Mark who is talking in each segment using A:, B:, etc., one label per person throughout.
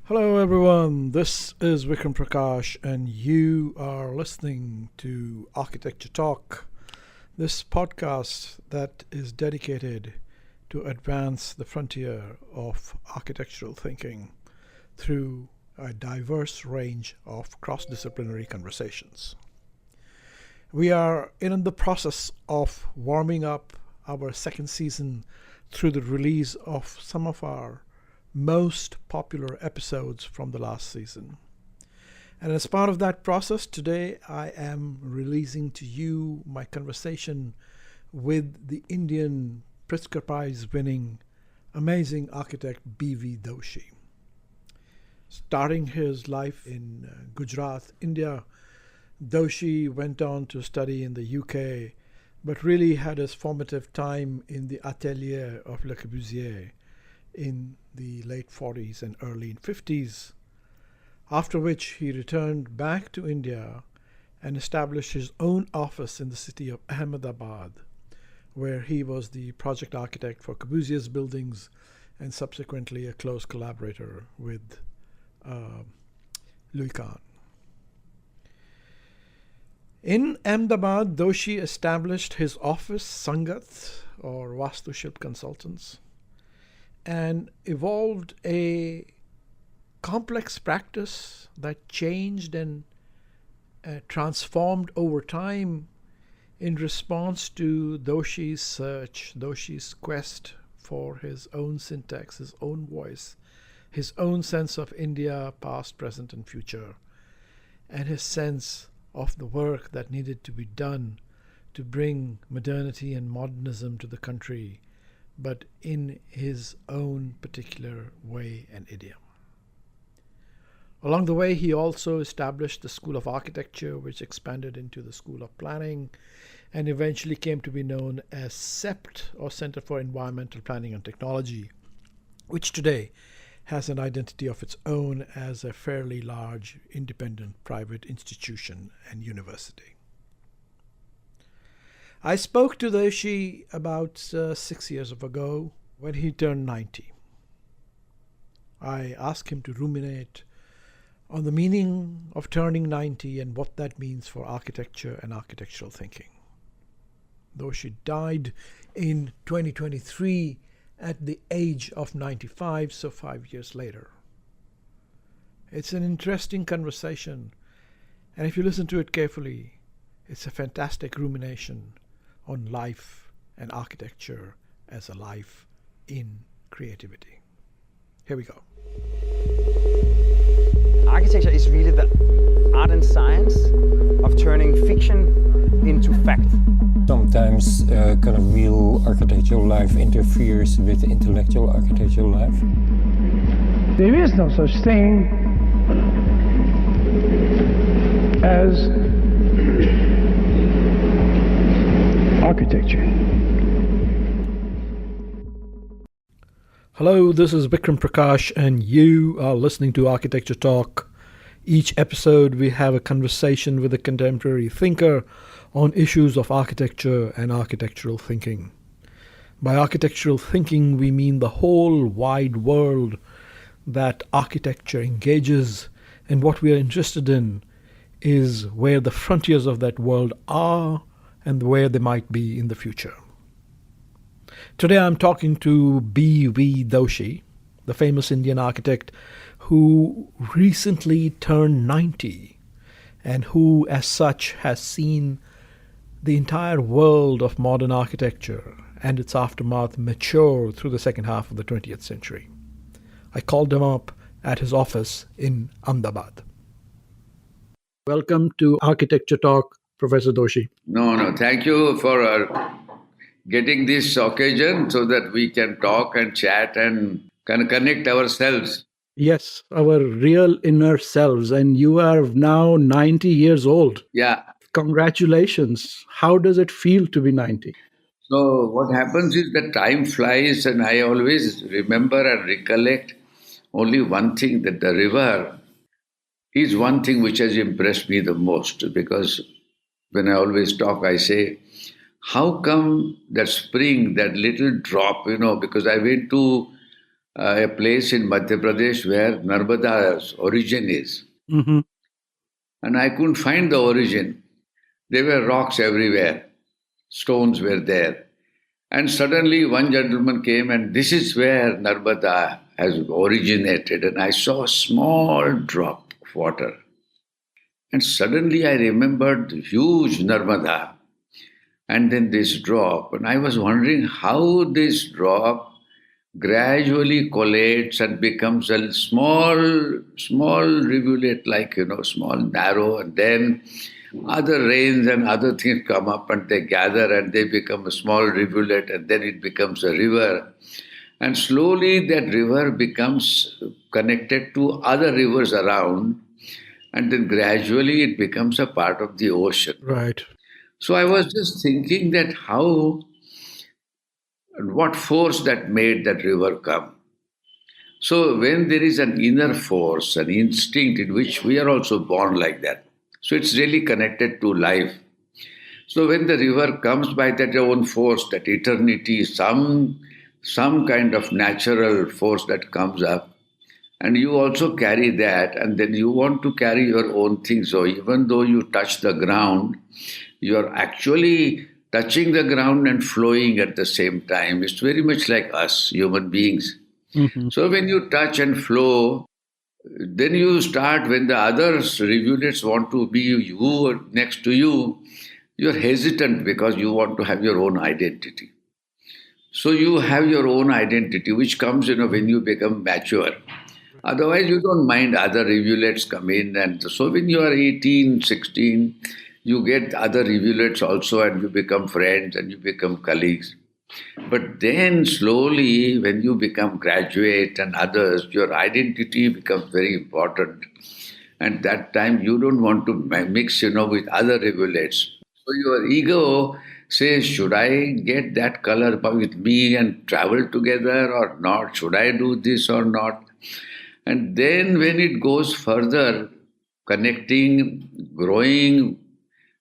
A: Hello, everyone. This is Vikram Prakash, and you are listening to Architecture Talk, this podcast that is dedicated to advance the frontier of architectural thinking through a diverse range of cross-disciplinary conversations. We are in the process of warming up our second season through the release of some of our most popular episodes from the last season. And as part of that process, today I am releasing to you my conversation with the Indian Pritzker Prize winning amazing architect B.V. Doshi. Starting his life in Gujarat, India, Doshi went on to study in the UK, but really had his formative time in the atelier of Le Corbusier in the late 40s and early 50s, after which he returned back to India and established his own office in the city of Ahmedabad, where he was the project architect for Corbusier's buildings and subsequently a close collaborator with Louis Kahn. In Ahmedabad, Doshi established his office, Sangat, or Vastu Shilp Consultants, and evolved a complex practice that changed and transformed over time in response to Doshi's search, Doshi's quest for his own syntax, his own voice, his own sense of India, past, present, and future, and his sense of the work that needed to be done to bring modernity and modernism to the country, but in his own particular way and idiom. Along the way, he also established the School of Architecture, which expanded into the School of Planning and eventually came to be known as CEPT, or Center for Environmental Planning and Technology, which today has an identity of its own as a fairly large independent private institution and university. I spoke to Doshi about 6 years ago when he turned 90. I asked him to ruminate on the meaning of turning 90 and what that means for architecture and architectural thinking. Doshi died in 2023 at the age of 95, so 5 years later. It's an interesting conversation, and if you listen to it carefully, it's a fantastic rumination on life and architecture as a life in creativity. Here we go.
B: Architecture is really the art and science of turning fiction into fact.
C: Sometimes kind of real architectural life interferes with intellectual architectural life.
D: There is no such thing as architecture.
A: Hello, this is Vikram Prakash, and you are listening to Architecture Talk. Each episode, we have a conversation with a contemporary thinker on issues of architecture and architectural thinking. By architectural thinking, we mean the whole wide world that architecture engages, and what we are interested in is where the frontiers of that world are and where they might be in the future. Today I'm talking to B.V. Doshi, the famous Indian architect who recently turned 90 and who as such has seen the entire world of modern architecture and its aftermath mature through the second half of the 20th century. I called him up at his office in Ahmedabad. Welcome to Architecture Talk, Professor Doshi.
E: No, thank you for getting this occasion so that we can talk and chat and can connect ourselves.
A: Yes, our real inner selves. And you are now 90 years old.
E: Yeah.
A: Congratulations. How does it feel to be 90?
E: So what happens is that time flies, and I always remember and recollect only one thing, that the river is one thing which has impressed me the most, because when I always talk, I say, how come that spring, that little drop, because I went to a place in Madhya Pradesh where Narmada's origin is.
A: Mm-hmm.
E: And I couldn't find the origin. There were rocks everywhere, stones were there. And suddenly one gentleman came, and this is where Narmada has originated. And I saw a small drop of water. And suddenly I remembered the huge Narmada and then this drop. And I was wondering how this drop gradually collates and becomes a small rivulet, like, small, narrow, and then other rains and other things come up and they gather and they become a small rivulet and then it becomes a river. And slowly that river becomes connected to other rivers around and then gradually it becomes a part of the ocean.
A: Right.
E: So I was just thinking that what force that made that river come. So when there is an inner force, an instinct in which we are also born like that, so it's really connected to life. So when the river comes by that own force, that eternity, some kind of natural force that comes up, and you also carry that, and then you want to carry your own thing. So even though you touch the ground, you are actually touching the ground and flowing at the same time. It's very much like us, human beings.
A: Mm-hmm.
E: So when you touch and flow, then you start, when the other rivulets want to be you next to you, you're hesitant because you want to have your own identity. So you have your own identity, which comes, when you become mature. Otherwise, you don't mind other rivulets come in. And so when you are 18, 16, you get other rivulets also and you become friends and you become colleagues. But then slowly, when you become graduate and others, your identity becomes very important. And that time you don't want to mix, with other rivulets. So your ego says, should I get that color with me and travel together or not? Should I do this or not? And then when it goes further, connecting, growing,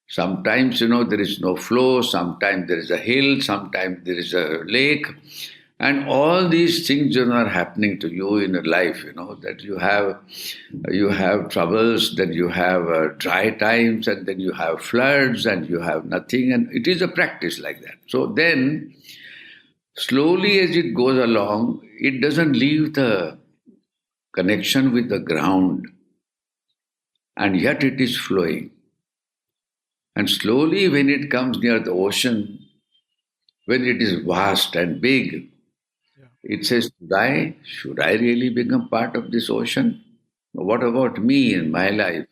E: sometimes, there is no flow, sometimes there is a hill, sometimes there is a lake. And all these things, are happening to you in your life, that you have troubles, then you have dry times, and then you have floods, and you have nothing. And it is a practice like that. So then, slowly as it goes along, it doesn't leave the connection with the ground, and yet it is flowing. And slowly when it comes near the ocean, when it is vast and big, it says, should I really become part of this ocean? What about me in my life?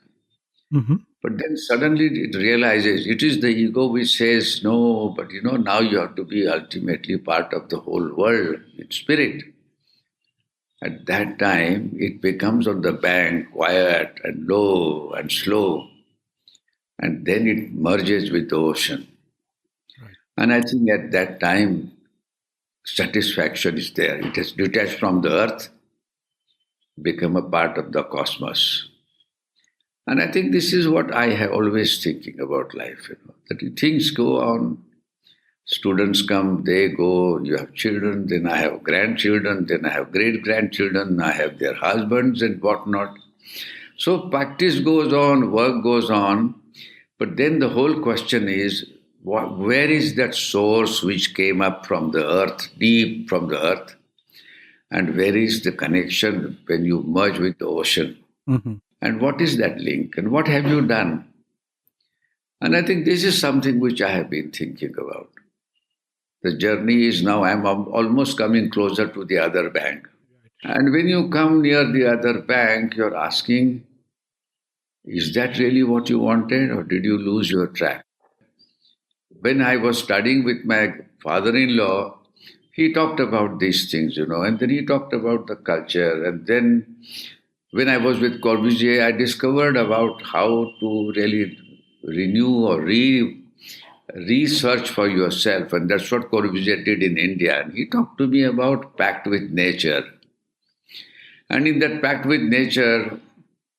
A: Mm-hmm.
E: But then suddenly it realizes it is the ego which says, no, but now you have to be ultimately part of the whole world, it's spirit. At that time, it becomes on the bank, quiet and low and slow. And then it merges with the ocean.
A: Right.
E: And I think at that time, satisfaction is there. It has detached from the earth, become a part of the cosmos. And I think this is what I have always thinking about life, that things go on. Students come, they go, you have children, then I have grandchildren, then I have great-grandchildren, I have their husbands and whatnot. So practice goes on, work goes on, but then the whole question is, where is that source which came up from the earth, deep from the earth, and where is the connection when you merge with the ocean?
A: Mm-hmm.
E: And what is that link, and what have you done? And I think this is something which I have been thinking about. The journey is now, I'm almost coming closer to the other bank. And when you come near the other bank, you're asking, is that really what you wanted, or did you lose your track? When I was studying with my father-in-law, he talked about these things, and then he talked about the culture. And then when I was with Corbusier, I discovered about how to really renew or research for yourself. And that's what Corbusier did in India. And he talked to me about pact with nature. And in that pact with nature,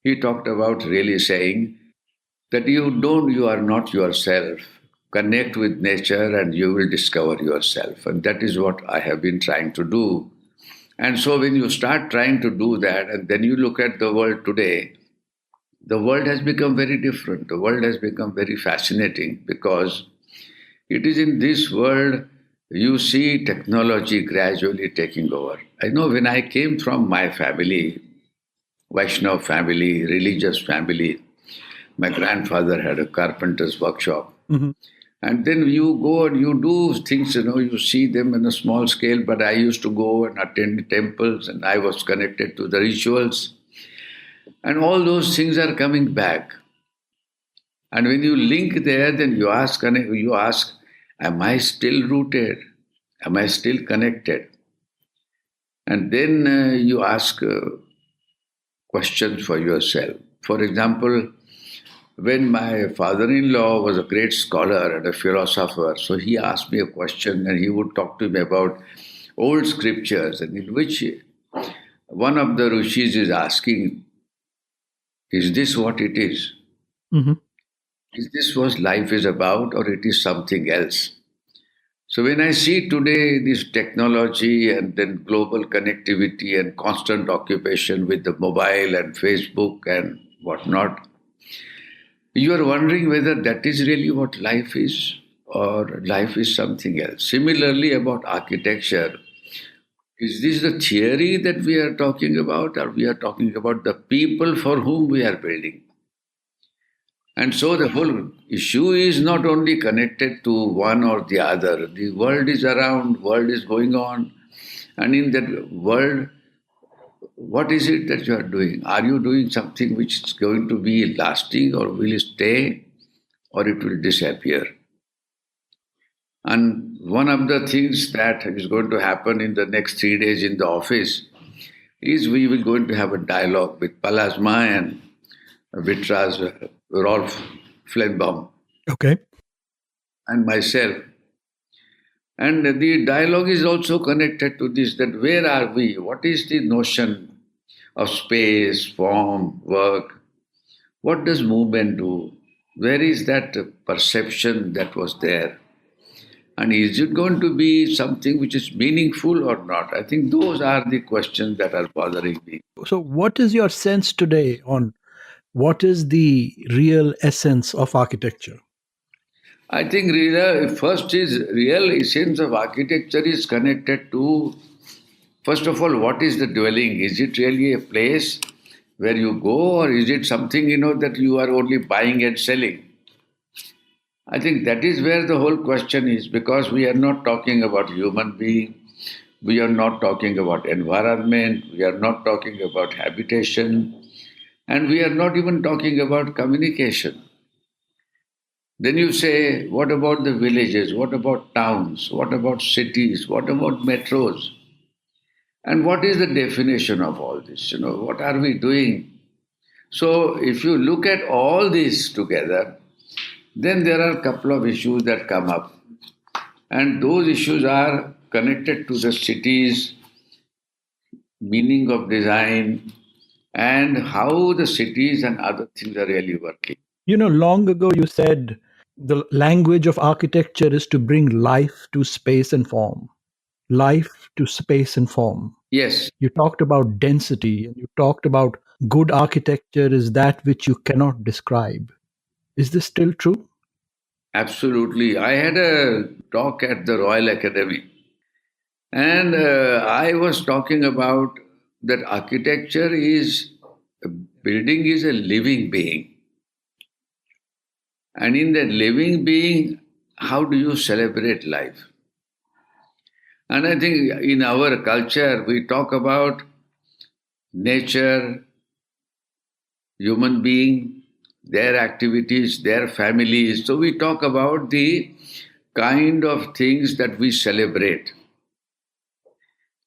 E: he talked about really saying that you are not yourself. Connect with nature and you will discover yourself. And that is what I have been trying to do. And so when you start trying to do that, and then you look at the world today, the world has become very different. The world has become very fascinating because it is in this world you see technology gradually taking over. I know when I came from my family, Vaishnav family, religious family, my grandfather had a carpenter's workshop. And then you go and you do things, you see them in a small scale, but I used to go and attend temples and I was connected to the rituals. And all those things are coming back. And when you link there, then you ask, am I still rooted? Am I still connected? And then you ask questions for yourself. For example, when my father-in-law was a great scholar and a philosopher, so he asked me a question and he would talk to me about old scriptures, and in which one of the rishis is asking, is this what it is? Is this what life is about, or it is something else? So when I see today this technology and then global connectivity and constant occupation with the mobile and Facebook and whatnot, you are wondering whether that is really what life is or life is something else. Similarly, about architecture, is this the theory that we are talking about, or we are talking about the people for whom we are building? And so the whole issue is not only connected to one or the other. The world is around, world is going on, and in that world, what is it that you are doing? Are you doing something which is going to be lasting, or will it stay, or it will disappear? And one of the things that is going to happen in the next 3 days in the office is we will going to have a dialogue with Palasma and Vitras, Rolf Flenbaum.
A: Okay.
E: And myself. And the dialogue is also connected to this, that where are we? What is the notion of space, form, work? What does movement do? Where is that perception that was there? And is it going to be something which is meaningful or not? I think those are the questions that are bothering me.
A: So, what is your sense today on what is the real essence of architecture?
E: I think real essence of architecture is connected to, first of all, what is the dwelling? Is it really a place where you go, or is it something, that you are only buying and selling? I think that is where the whole question is, because we are not talking about human being, we are not talking about environment, we are not talking about habitation, and we are not even talking about communication. Then you say, what about the villages? What about towns? What about cities? What about metros? And what is the definition of all this? What are we doing? So if you look at all this together, then there are a couple of issues that come up. And those issues are connected to the cities, meaning of design, and how the cities and other things are really working.
A: Long ago you said the language of architecture is to bring life to space and form. Life to space and form.
E: Yes,
A: You talked about density and you talked about good architecture is that which you cannot describe. Is this still true?
E: absolutely. I had a talk at the Royal Academy, and I was talking about that architecture is, a building is a living being. And in that living being, how do you celebrate life? And I think in our culture, we talk about nature, human being, their activities, their families. So we talk about the kind of things that we celebrate.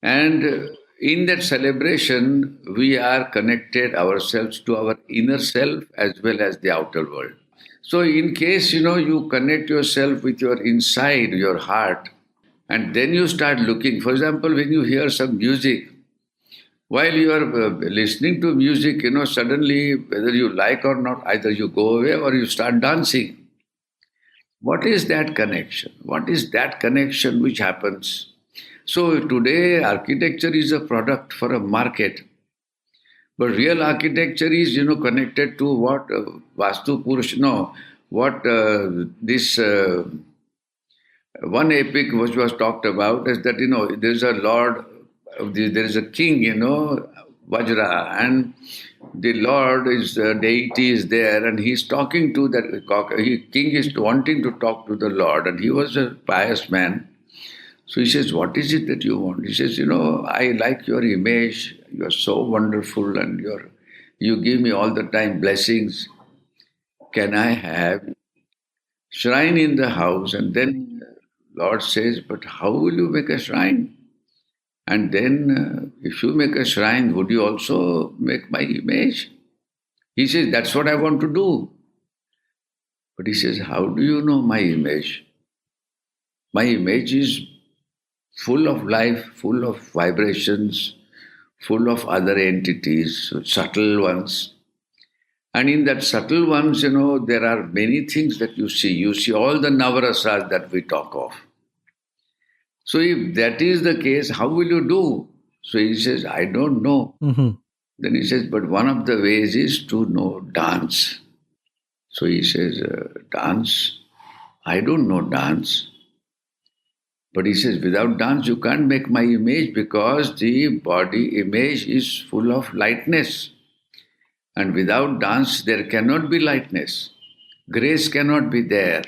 E: And in that celebration, we are connected ourselves to our inner self as well as the outer world. So in case, you connect yourself with your inside, your heart, and then you start looking. For example, when you hear some music, while you are listening to music, suddenly, whether you like or not, either you go away or you start dancing. What is that connection? What is that connection which happens? So today architecture is a product for a market. But real architecture is, connected to what Vastu Purush, no, what this one epic which was talked about is that, there is a lord, there is a king, Vajra, and the lord is, deity is there, and he's talking to that king is wanting to talk to the lord, and he was a pious man. So he says, what is it that you want? He says, I like your image. You are so wonderful and you give me all the time blessings. Can I have shrine in the house? And then Lord says, but how will you make a shrine? And then if you make a shrine, would you also make my image? He says, that's what I want to do. But he says, how do you know my image? My image is full of life, full of vibrations, full of other entities, subtle ones. And in that subtle ones, there are many things that you see. You see all the navarasas that we talk of. So if that is the case, how will you do? So he says, I don't know.
A: Mm-hmm.
E: Then he says, but one of the ways is to know dance. So he says, dance? I don't know dance. But he says, without dance, you can't make my image because the body image is full of lightness. And without dance, there cannot be lightness. Grace cannot be there.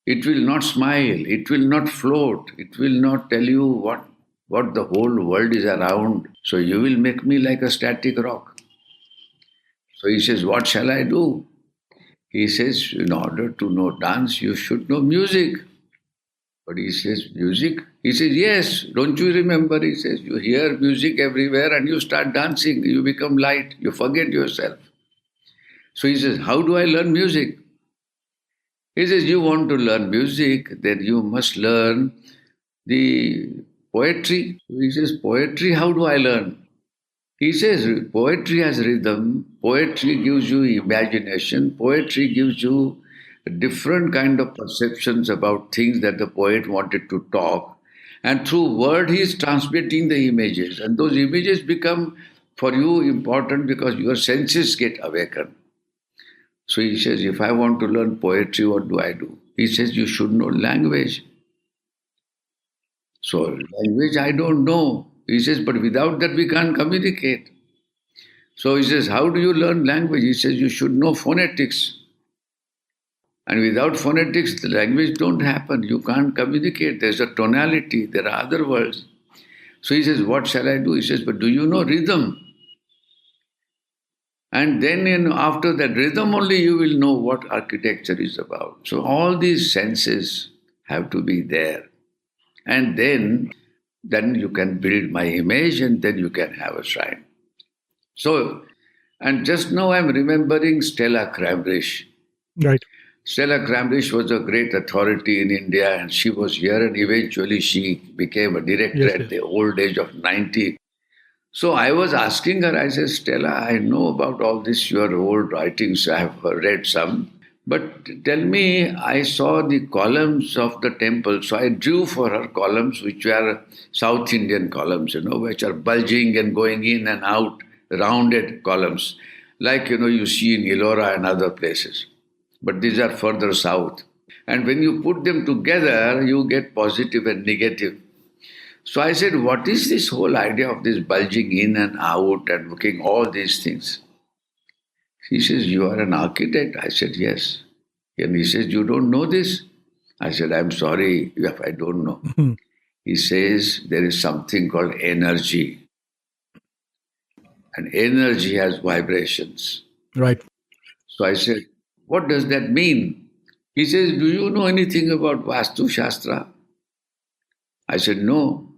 E: It will not smile. It will not float. It will not tell you what the whole world is around. So you will make me like a static rock. So he says, what shall I do? He says, in order to know dance, you should know music. But he says, music? He says, yes, don't you remember? He says, you hear music everywhere and you start dancing, you become light, you forget yourself. So he says, how do I learn music? He says, you want to learn music, then you must learn the poetry. He says, poetry, how do I learn? He says, poetry has rhythm, poetry gives you imagination, poetry gives you different kind of perceptions about things that the poet wanted to talk. And through word, he is transmitting the images. And those images become for you important because your senses get awakened. So he says, if I want to learn poetry, what do I do? He says, you should know language. So language, I don't know. He says, but without that, we can't communicate. So he says, how do you learn language? He says, you should know phonetics. And without phonetics, the language don't happen. You can't communicate. There's a tonality. There are other words. So he says, what shall I do? He says, but do you know rhythm? And then after that rhythm only you will know what architecture is about. So all these senses have to be there. And then you can build my image and then you can have a shrine. So, and just now I'm remembering Stella Cramrish.
A: Right.
E: Stella Cramrish was a great authority in India and she was here and eventually she became a director at the old age of 90. So I was asking her, I said, Stella, I know about all this, your old writings, I have read some. But tell me, I saw the columns of the temple, so I drew for her columns which were South Indian columns, which are bulging and going in and out, rounded columns, like, you see in Ellora and other places. But these are further south. And when you put them together, you get positive and negative. So I said, what is this whole idea of this bulging in and out and looking all these things? He says, you are an architect. I said, yes. And he says, you don't know this? I said, I'm sorry if I don't know. He says, there is something called energy. And energy has vibrations.
A: Right.
E: So I said, what does that mean? He says, do you know anything about Vastu Shastra? I said, no.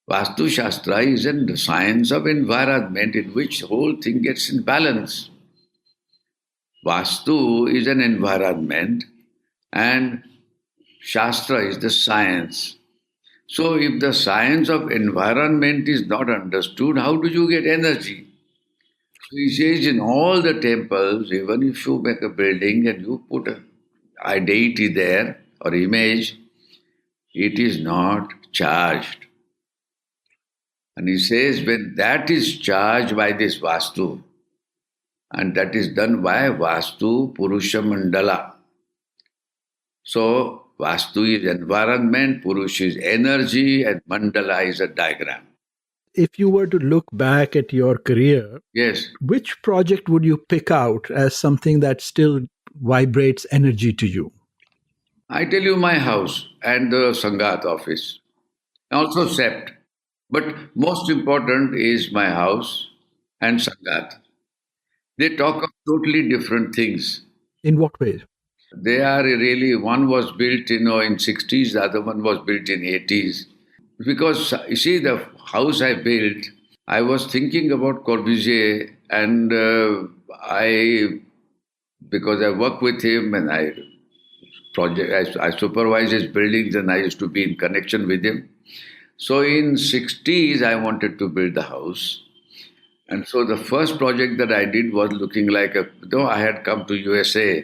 E: Vastu Shastra is the science of environment in which the whole thing gets in balance. Vastu is an environment and Shastra is the science. So if the science of environment is not understood, how do you get energy? So he says in all the temples, even if you make a building and you put a deity there or image, it is not charged. And he says, when that is charged by this Vastu, and that is done by Vastu Purusha Mandala. So, Vastu is environment, Purusha is energy, and Mandala is a diagram.
A: If you were to look back at your career,
E: Yes,
A: which project would you pick out as something that still vibrates energy to you?
E: I tell you my house and the Sangat office. Also SEPT. But most important is my house and Sangat. They talk of totally different things.
A: In what way?
E: They are really, one was built, in 60s, the other one was built in 80s. Because you see, the house I built, I was thinking about Corbusier, and because I work with him and I supervise his buildings and I used to be in connection with him. So in 60s, I wanted to build the house. And so the first project that I did was looking like though I had come to USA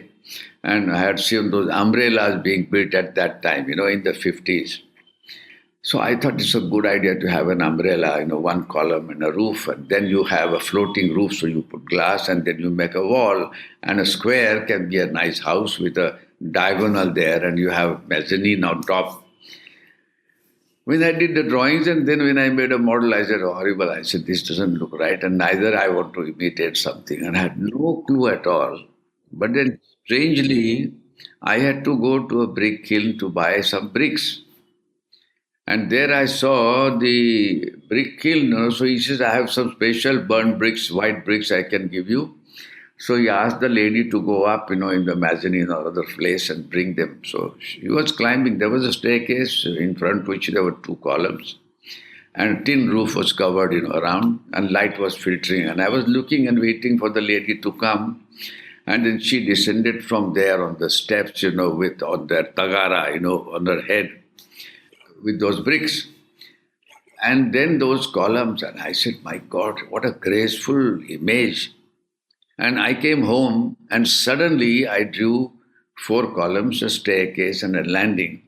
E: and I had seen those umbrellas being built at that time, in the 50s. So I thought it's a good idea to have an umbrella, one column and a roof, and then you have a floating roof, so you put glass and then you make a wall, and a square can be a nice house with a diagonal there, and you have mezzanine on top. When I did the drawings and then when I made a model, I said, oh, horrible. I said, this doesn't look right, and neither I want to imitate something, and I had no clue at all. But then strangely, I had to go to a brick kiln to buy some bricks. And there I saw the brick kiln. So he says, I have some special burnt bricks, white bricks I can give you. So he asked the lady to go up, in the mezzanine or other place and bring them. So she was climbing. There was a staircase in front which there were two columns. And a tin roof was covered, around, and light was filtering. And I was looking and waiting for the lady to come. And then she descended from there on the steps, with on their tagara, on her head, with those bricks. And then those columns, and I said, my God, what a graceful image. And I came home and suddenly I drew 4 columns, a staircase and a landing,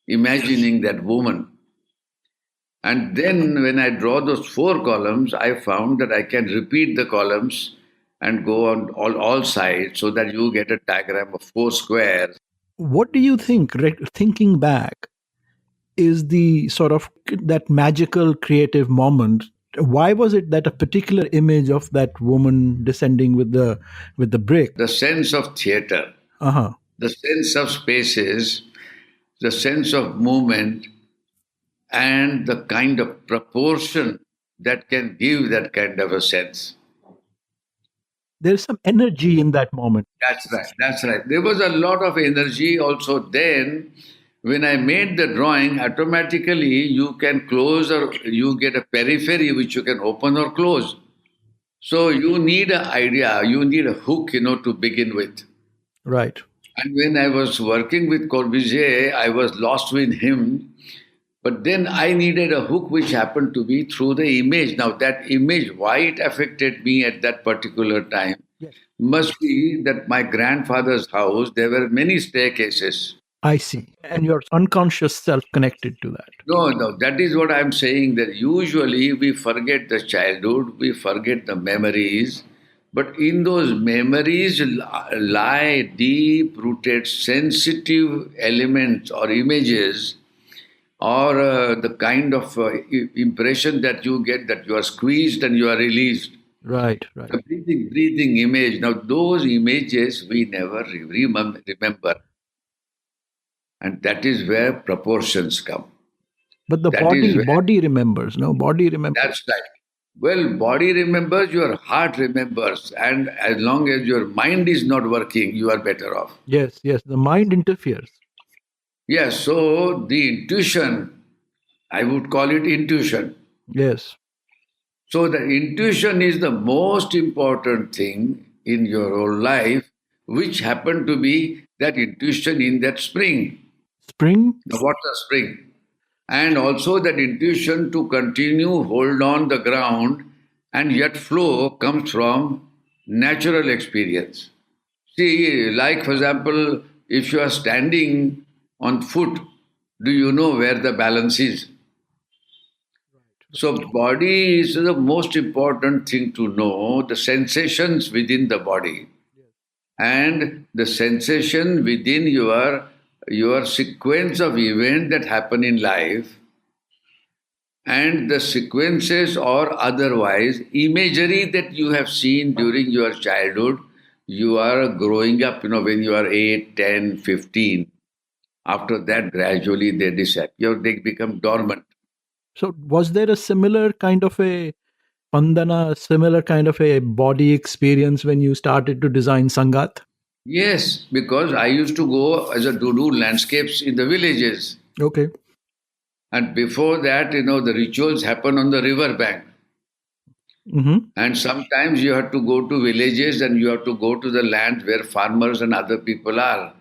E: imagining that woman. And then when I draw those 4 columns, I found that I can repeat the columns and go on all sides so that you get a diagram of 4 squares.
A: What do you think, thinking back, is the sort of that magical creative moment? Why was it that a particular image of that woman descending with the brick?
E: The sense of theatre, the sense of spaces, the sense of movement, and the kind of proportion that can give that kind of a sense.
A: There's some energy in that moment.
E: That's right. There was a lot of energy also then. When I made the drawing, automatically you can close or you get a periphery which you can open or close. So you need an idea, you need a hook, to begin with.
A: Right.
E: And when I was working with Corbusier, I was lost with him. But then I needed a hook which happened to be through the image. Now that image, why it affected me at that particular time, must be that my grandfather's house, there were many staircases.
A: I see. And your unconscious self connected to that.
E: No, that is what I'm saying, that usually we forget the childhood, we forget the memories, but in those memories lie deep-rooted, sensitive elements or images, or the kind of impression that you get that you are squeezed and you are released.
A: Right.
E: A breathing image. Now, those images we never remember. And that is where proportions come.
A: But the body remembers, no? Body remembers.
E: That's right. Well, body remembers, your heart remembers. And as long as your mind is not working, you are better off.
A: Yes. The mind interferes.
E: Yes, so the intuition, I would call it intuition.
A: Yes.
E: So the intuition is the most important thing in your whole life, which happened to be that intuition in that spring.
A: Spring?
E: The water spring. And also that intuition to continue, hold on the ground, and yet flow comes from natural experience. See, like for example, if you are standing on foot, do you know where the balance is? So body is the most important thing to know, the sensations within the body and the sensation within your sequence of events that happen in life and the sequences or otherwise imagery that you have seen during your childhood. You are growing up, when you are 8, 10, 15. After that, gradually they disappear, they become dormant.
A: So, was there a similar kind of a pandana, similar kind of a body experience when you started to design Sangat?
E: Yes, because I used to go to do landscapes in the villages.
A: Okay.
E: And before that, the rituals happen on the river bank.
A: Mm-hmm.
E: And sometimes you have to go to villages and you have to go to the land where farmers and other people are.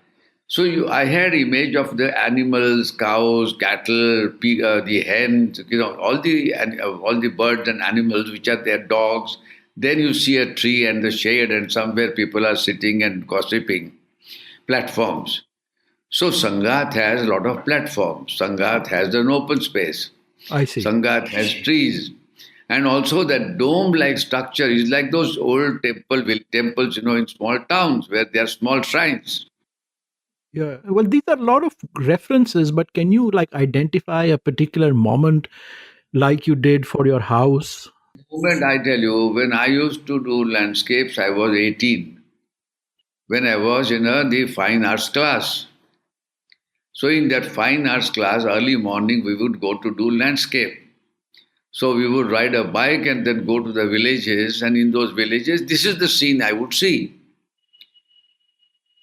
E: So I had image of the animals, cows, cattle, the hens, all the birds and animals which are their dogs. Then you see a tree and the shade, and somewhere people are sitting and gossiping. Platforms. So Sangat has a lot of platforms. Sangat has an open space.
A: I see.
E: Sangat has trees. And also that dome-like structure is like those old temples, in small towns where there are small shrines.
A: Yeah. Well, these are a lot of references, but can you identify a particular moment like you did for your house?
E: The moment I tell you, when I used to do landscapes, I was 18. When I was in the fine arts class. So in that fine arts class, early morning, we would go to do landscape. So we would ride a bike and then go to the villages, and in those villages, this is the scene I would see.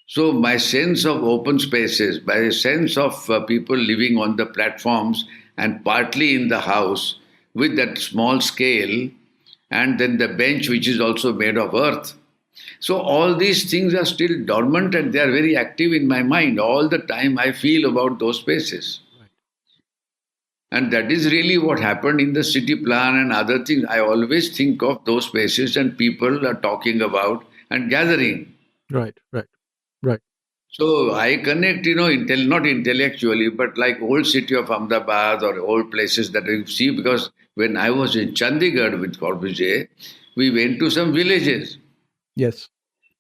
E: So my sense of open spaces, my sense of people living on the platforms and partly in the house with that small scale, and then the bench which is also made of earth. So all these things are still dormant and they are very active in my mind. All the time I feel about those spaces. And that is really what happened in the city plan and other things. I always think of those spaces and people are talking about and gathering.
A: Right.
E: So I connect, not intellectually, but like old city of Ahmedabad or old places that I see, because when I was in Chandigarh with Corbusier, we went to some villages
A: Yes.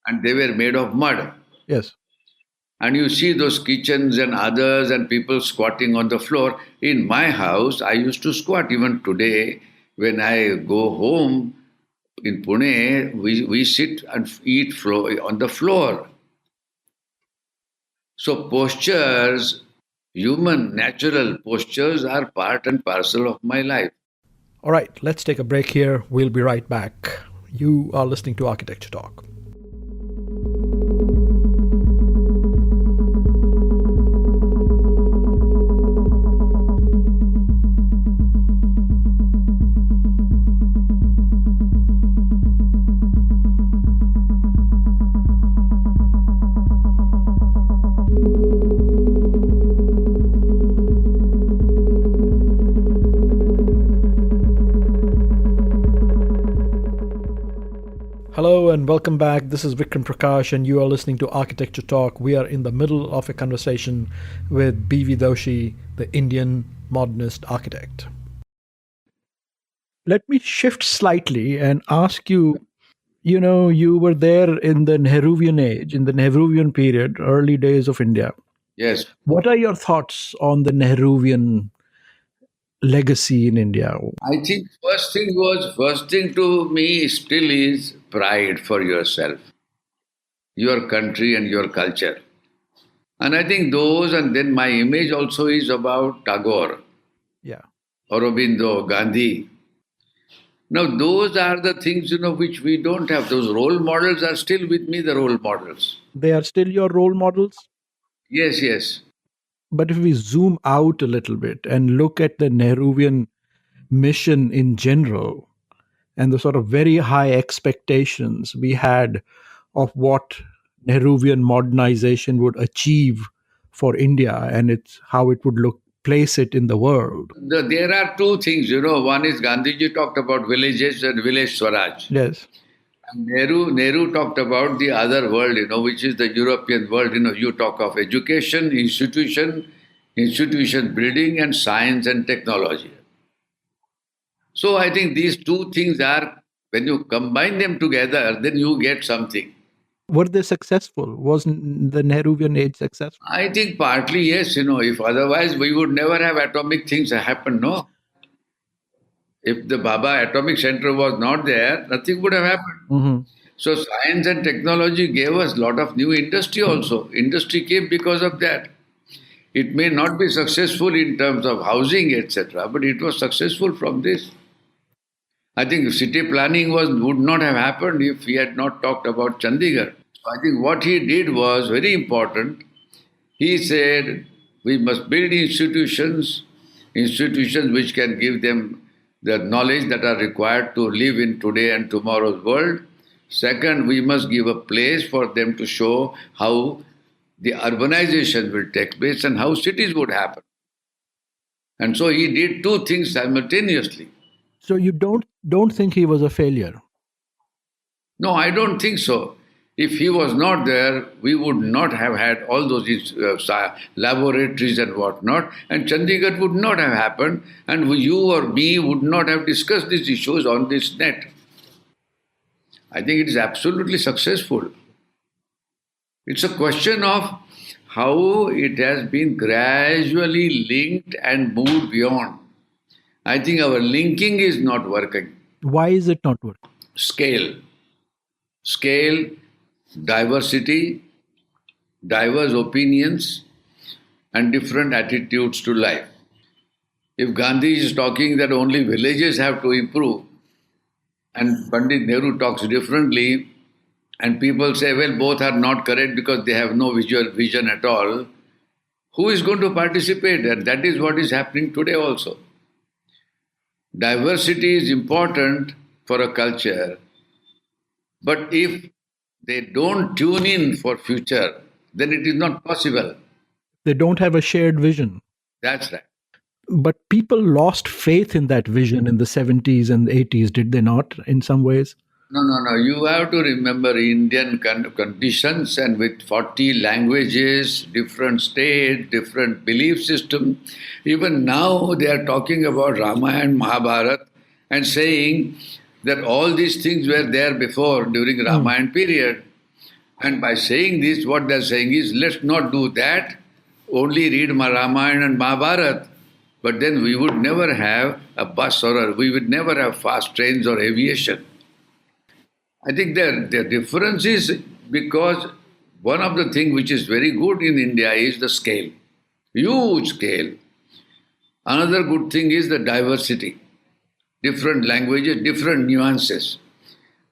E: and they were made of mud.
A: Yes.
E: And you see those kitchens and others and people squatting on the floor. In my house, I used to squat. Even today, when I go home in Pune, we sit and eat on the floor. So postures, human, natural postures are part and parcel of my life.
A: All right. Let's take a break here. We'll be right back. You are listening to Architecture Talk. Hello and welcome back. This is Vikram Prakash, and you are listening to Architecture Talk. We are in the middle of a conversation with B.V. Doshi, the Indian modernist architect. Let me shift slightly and ask you, you were there in the Nehruvian age, in the Nehruvian period, early days of India.
E: Yes.
A: What are your thoughts on the Nehruvian legacy in India?
E: I think first thing to me still is pride for yourself, your country and your culture. And I think those, and then my image also is about Tagore,
A: Yeah.
E: Aurobindo, Gandhi. Now those are the things, which we don't have. Those role models are still with me, the role models.
A: They are still your role models?
E: Yes, yes.
A: But if we zoom out a little bit and look at the Nehruvian mission in general and the sort of very high expectations we had of what Nehruvian modernization would achieve for India and how it would place it in the world.
E: There are two things, One is Gandhiji talked about villages and village Swaraj.
A: Yes.
E: And Nehru talked about the other world, which is the European world. You talk of education, institution building, and science and technology. So I think these two things are, when you combine them together, then you get something.
A: Were they successful? Was the Nehruvian age successful?
E: I think partly yes, if otherwise we would never have atomic things happen, no? If the Baba Atomic Center was not there, nothing would have happened.
A: Mm-hmm.
E: So science and technology gave us a lot of new industry also. Industry came because of that. It may not be successful in terms of housing, etc., but it was successful from this. I think city planning would not have happened if he had not talked about Chandigarh. So I think what he did was very important. He said we must build institutions which can give them the knowledge that are required to live in today and tomorrow's world. Second, we must give a place for them to show how the urbanization will take place and how cities would happen. And so he did two things simultaneously.
A: So you don't think he was a failure?
E: No, I don't think so. If he was not there, we would not have had all those laboratories and whatnot, and Chandigarh would not have happened, and you or me would not have discussed these issues on this net. I think it is absolutely successful. It's a question of how it has been gradually linked and moved beyond. I think our linking is not working.
A: Why is it not working?
E: Scale, diversity, diverse opinions, and different attitudes to life. If Gandhi is talking that only villages have to improve, and Pandit Nehru talks differently, and people say, well, both are not correct because they have no vision at all, who is going to participate? And that is what is happening today also. Diversity is important for a culture, but if they don't tune in for future, then it is not possible.
A: They don't have a shared vision.
E: That's right.
A: But people lost faith in that vision in the 70s and 80s, did they not, in some ways?
E: No. You have to remember Indian conditions, and with 40 languages, different states, different belief system. Even now they are talking about Ramayana and Mahabharata and saying that all these things were there before during Ramayana period. And by saying this, what they are saying is, let's not do that, only read Ramayana and Mahabharata. But then we would never have a bus we would never have fast trains or aviation. I think the difference is because one of the things which is very good in India is the scale, huge scale. Another good thing is the diversity, different languages, different nuances,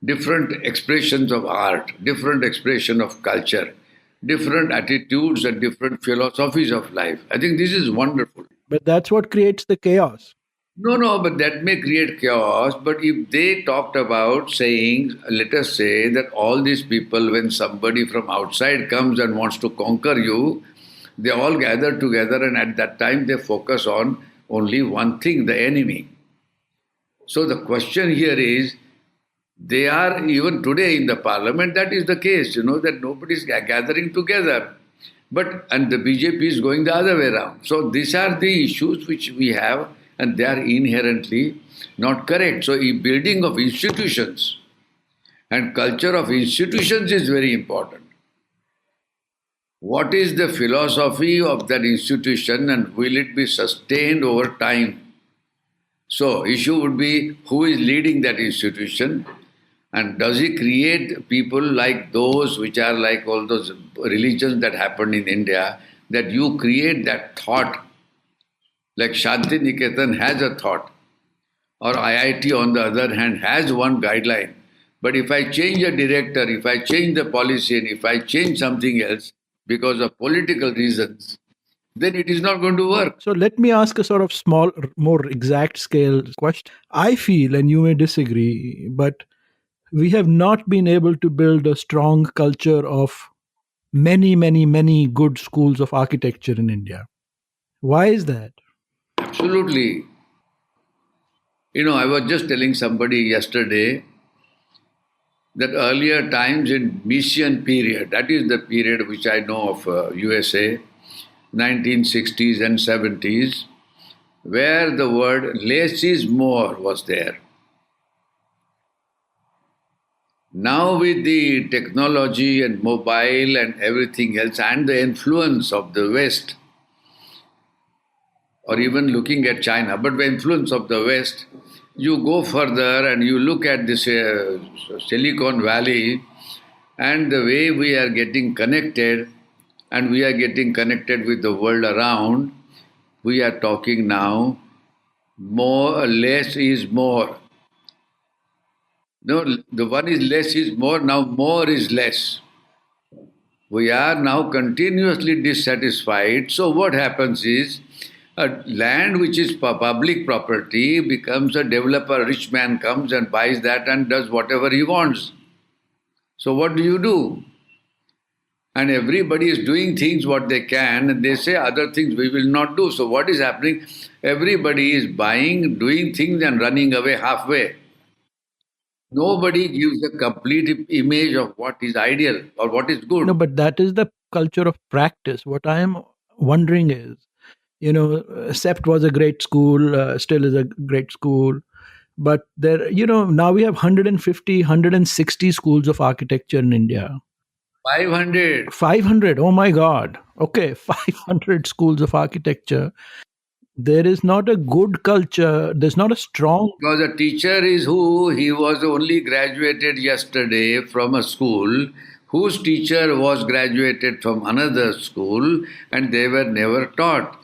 E: different expressions of art, different expression of culture, different attitudes and different philosophies of life. I think this is wonderful.
A: But that's what creates the chaos.
E: No, but that may create chaos. But if they talked about saying, let us say that all these people, when somebody from outside comes and wants to conquer you, they all gather together and at that time they focus on only one thing, the enemy. So the question here is, they are, even today in the parliament, that is the case, that nobody is gathering together. And the BJP is going the other way around. So these are the issues which we have, and they are inherently not correct. So building of institutions and culture of institutions is very important. What is the philosophy of that institution and will it be sustained over time? So issue would be, who is leading that institution? And does he create people like those which are like all those religions that happened in India, that you create that thought, like Shanti Niketan has a thought, or IIT on the other hand has one guideline. But if I change a director, if I change the policy, and if I change something else because of political reasons, then it is not going to work.
A: So let me ask a sort of small, more exact scale question. I feel, and you may disagree, but we have not been able to build a strong culture of many good schools of architecture in India. Why is that?
E: Absolutely. I was just telling somebody yesterday that earlier times in Mission period, that is the period which I know of USA, 1960s and 70s, where the word less is more was there. Now with the technology and mobile and everything else and the influence of the West, or even looking at China, but the influence of the West, you go further and you look at this Silicon Valley and the way we are getting connected, and we are getting connected with the world around. We are talking now more, less is more. No, the one is less is more, now more is less. We are now continuously dissatisfied. So what happens is, a land which is public property becomes a developer, rich man comes and buys that and does whatever he wants. So what do? And everybody is doing things what they can, and they say other things we will not do. So what is happening? Everybody is buying, doing things and running away halfway. Nobody gives a complete image of what is ideal or what is good.
A: No, but that is the culture of practice. What I am wondering is, SEPT was a great school, still is a great school. But there, now we have 150, 160 schools of architecture in India.
E: 500.
A: 500, oh my God. Okay, 500 schools of architecture. There is not a good culture. There's not a strong.
E: Because a teacher is who? He was only graduated yesterday from a school whose teacher was graduated from another school and they were never taught.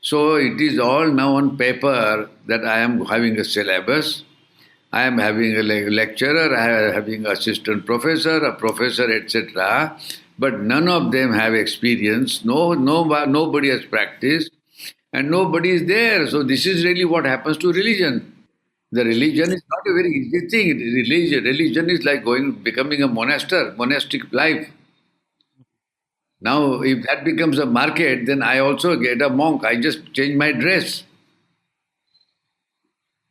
E: So it is all now on paper that I am having a syllabus, I am having a lecturer, I am having assistant professor, a professor, etc. But none of them have experience. Nobody has practiced, and nobody is there. So this is really what happens to religion. The religion is not a very easy thing. Religion is like becoming a monastic life. Now, if that becomes a market, then I also get a monk. I just change my dress.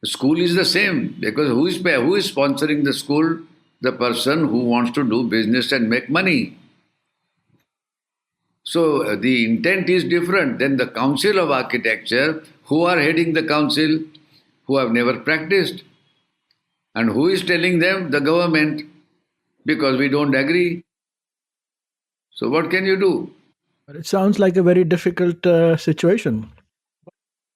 E: The school is the same, because who is sponsoring the school? The person who wants to do business and make money. So the intent is different. Then the Council of Architecture, who are heading the council? Who have never practiced. And who is telling them? The government, because we don't agree. So what can you do?
A: It sounds like a very difficult situation.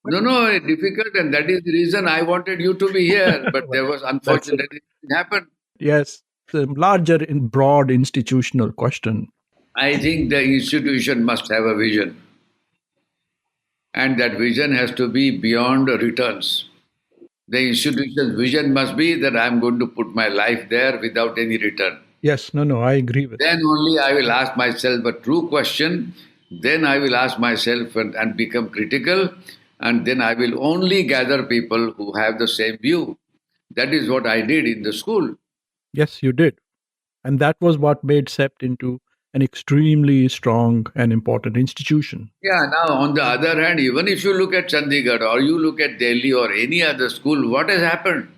E: No, difficult, and that is the reason I wanted you to be here. But there was, unfortunately, it happened.
A: Yes, it's a larger, broad institutional question.
E: I think the institution must have a vision. And that vision has to be beyond returns. The institution's vision must be that I'm going to put my life there without any return.
A: Yes, no, I agree with
E: Then only I will ask myself a true question. Then I will ask myself and become critical. And then I will only gather people who have the same view. That is what I did in the school.
A: Yes, you did. And that was what made SEPT into an extremely strong and important institution.
E: Yeah, now on the other hand, even if you look at Chandigarh or you look at Delhi or any other school, what has happened?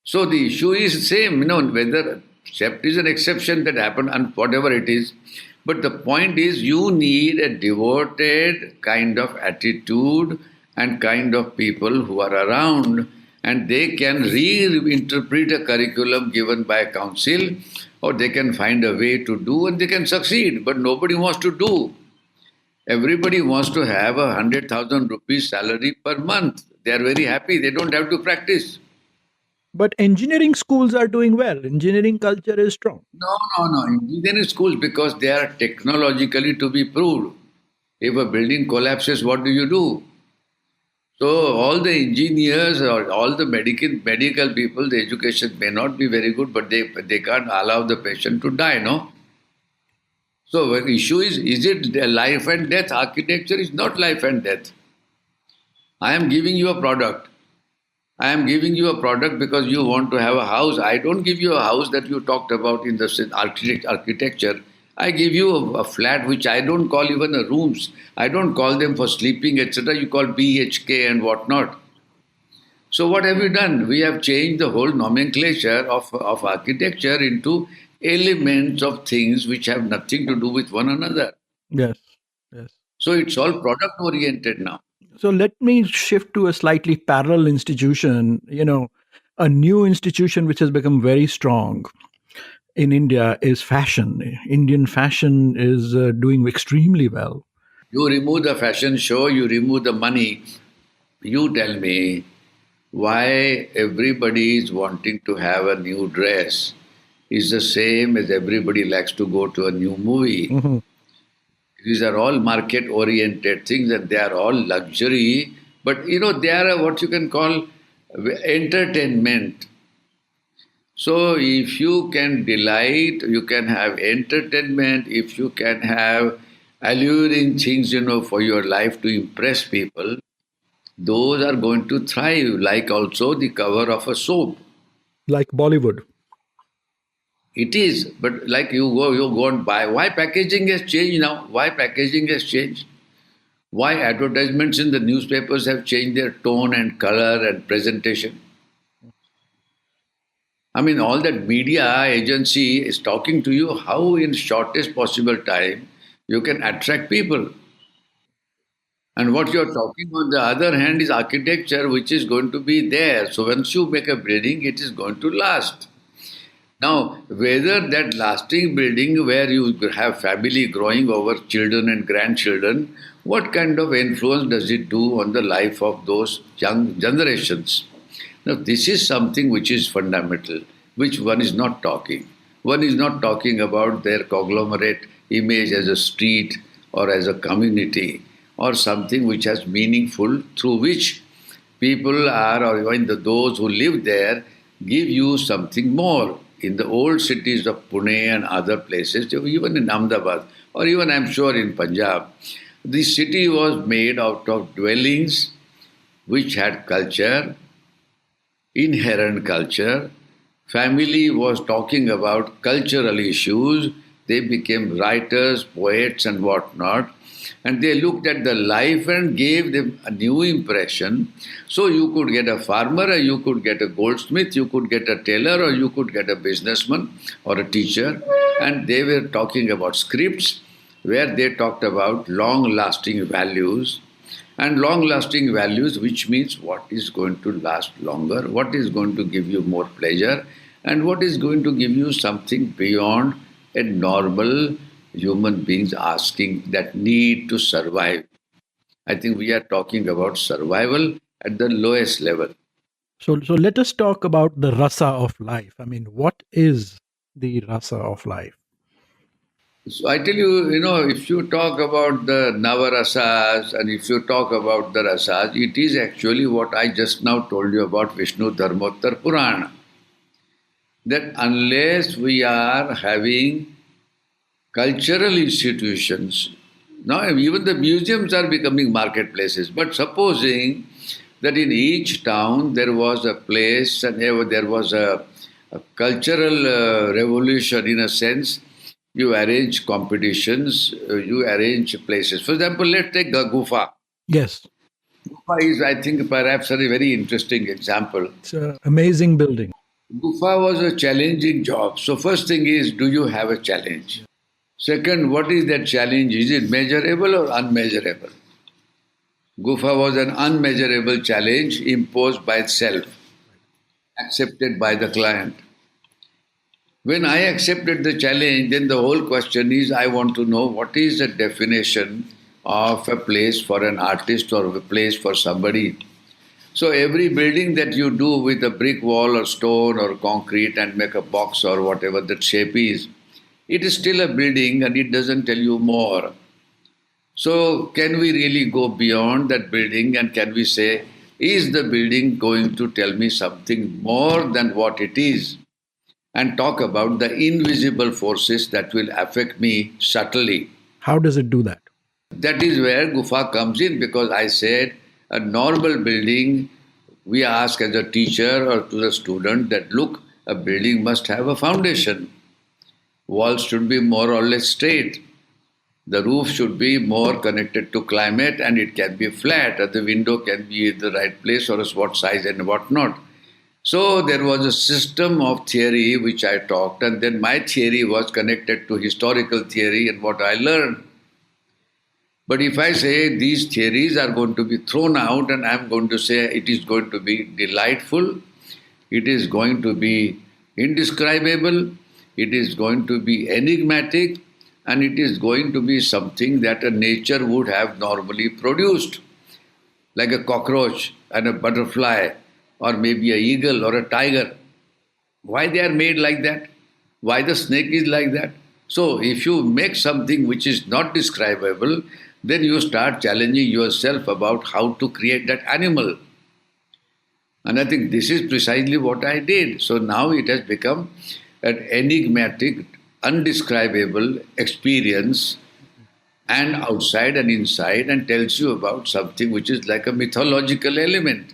E: So the issue is same, whether SEPT is an exception that happened and whatever it is. But the point is, you need a devoted kind of attitude and kind of people who are around, and they can reinterpret a curriculum given by a council, or they can find a way to do and they can succeed. But nobody wants to do. Everybody wants to have 100,000 rupees salary per month. They are very happy. They don't have to practice.
A: But engineering schools are doing well. Engineering culture is strong.
E: No. Engineering schools, because they are technologically to be proved. If a building collapses, what do? So all the engineers or all the medical people, the education may not be very good, but they can't allow the patient to die, no? So the issue is it life and death? Architecture is not life and death. I am giving you a product. I am giving you a product because you want to have a house. I don't give you a house that you talked about in the architecture. I give you a flat which I don't call even a rooms. I don't call them for sleeping, etc. You call BHK and whatnot. So what have we done? We have changed the whole nomenclature of architecture into elements of things which have nothing to do with one another.
A: Yes.
E: So it's all product oriented now.
A: So let me shift to a slightly parallel institution, a new institution which has become very strong in India is fashion. Indian fashion is doing extremely well.
E: You remove the fashion show, you remove the money. You tell me why everybody is wanting to have a new dress is the same as everybody likes to go to a new movie.
A: Mhm.
E: These are all market oriented things and they are all luxury, but they are what you can call entertainment. So if you can delight, you can have entertainment, if you can have alluring things, for your life to impress people, those are going to thrive, like also the cover of a soap.
A: Like Bollywood.
E: It is, but like you go and buy. Why packaging has changed now? Why packaging has changed? Why advertisements in the newspapers have changed their tone and color and presentation? I mean, all that media agency is talking to you how, in shortest possible time, you can attract people. And what you're talking on the other hand is architecture, which is going to be there. So once you make a building, it is going to last. Now, whether that lasting building where you have family growing over children and grandchildren, what kind of influence does it do on the life of those young generations? Now, this is something which is fundamental, which one is not talking. One is not talking about their conglomerate image as a street or as a community or something which has meaningful through which people are, or even those who live there, give you something more. In the old cities of Pune and other places, even in Ahmedabad, or even I'm sure in Punjab, the city was made out of dwellings which had culture, inherent culture. Family was talking about cultural issues. They became writers, poets, and whatnot. And they looked at the life and gave them a new impression. So you could get a farmer, or you could get a goldsmith, you could get a tailor, or you could get a businessman or a teacher. And they were talking about scripts where they talked about long lasting values. And long lasting values, which means what is going to last longer, what is going to give you more pleasure, and what is going to give you something beyond a normal human beings asking that need to survive. I think we are talking about survival at the lowest level.
A: So let us talk about the rasa of life. I mean, what is the rasa of life?
E: So I tell you, if you talk about the Navarasas and if you talk about the Rasas, it is actually what I just now told you about Vishnu Dharmottar Purana. That unless we are having cultural institutions, now even the museums are becoming marketplaces, but supposing that in each town there was a place and there was a cultural revolution in a sense, you arrange competitions, you arrange places. For example, let's take a Gufa.
A: Yes,
E: Gufa is, I think, perhaps a very interesting example.
A: it's an amazing building.
E: Gufa was a challenging job. So first thing is, do you have a challenge? Second, what is that challenge? Is it measurable or unmeasurable? Gufa was an unmeasurable challenge imposed by itself, accepted by the client. When I accepted the challenge, then the whole question is I want to know what is the definition of a place for an artist or a place for somebody. So every building that you do with a brick wall or stone or concrete and make a box or whatever that shape is, it is still a building and it doesn't tell you more. So can we really go beyond that building and can we say, is the building going to tell me something more than what it is? And talk about the invisible forces that will affect me subtly.
A: How does it do that?
E: That is where Gufa comes in, because I said a normal building, we ask as a teacher or to the student that look, a building must have a foundation. Walls should be more or less straight. The roof should be more connected to climate and it can be flat, or the window can be in the right place or what size and what not. So there was a system of theory which I talked, and then my theory was connected to historical theory and what I learned. But if I say these theories are going to be thrown out and I'm going to say it is going to be delightful, it is going to be indescribable, it is going to be enigmatic, and it is going to be something that a nature would have normally produced, like a cockroach and a butterfly, or maybe an eagle or a tiger. Why they are made like that? Why the snake is like that? So if you make something which is not describable, then you start challenging yourself about how to create that animal. And I think this is precisely what I did. So now it has become an enigmatic, undescribable experience, and outside and inside, and tells you about something which is like a mythological element.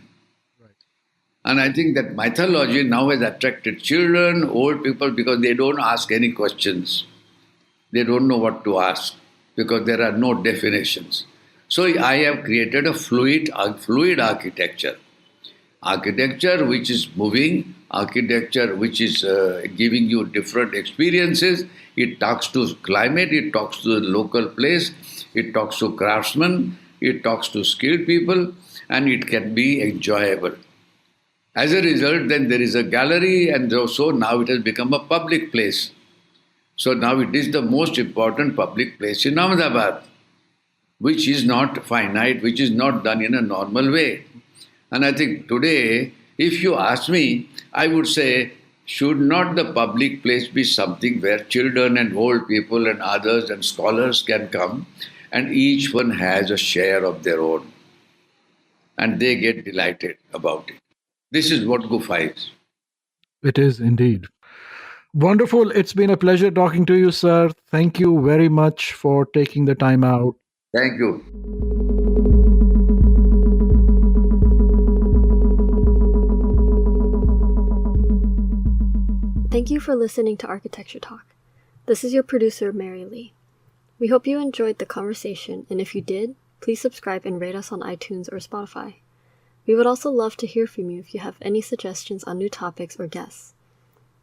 E: And I think that mythology now has attracted children, old people, because they don't ask any questions. They don't know what to ask because there are no definitions. So I have created a fluid architecture. Architecture which is moving, architecture which is giving you different experiences. It talks to climate, it talks to the local place, it talks to craftsmen, it talks to skilled people, and it can be enjoyable. As a result, then there is a gallery, and so now it has become a public place. So now it is the most important public place in Ahmedabad, which is not finite, which is not done in a normal way. And I think today, if you ask me, I would say, should not the public place be something where children and old people and others and scholars can come, and each one has a share of their own, and they get delighted about it. This is what Gufa is.
A: It is indeed. Wonderful. It's been a pleasure talking to you, sir. Thank you very much for taking the time out.
E: Thank you.
F: Thank you for listening to Architecture Talk. This is your producer, Mary Lee. We hope you enjoyed the conversation, and if you did, please subscribe and rate us on iTunes or Spotify. We would also love to hear from you if you have any suggestions on new topics or guests.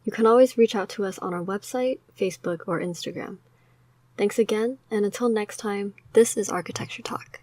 F: You can always reach out to us on our website, Facebook, or Instagram. Thanks again, and until next time, this is Architecture Talk.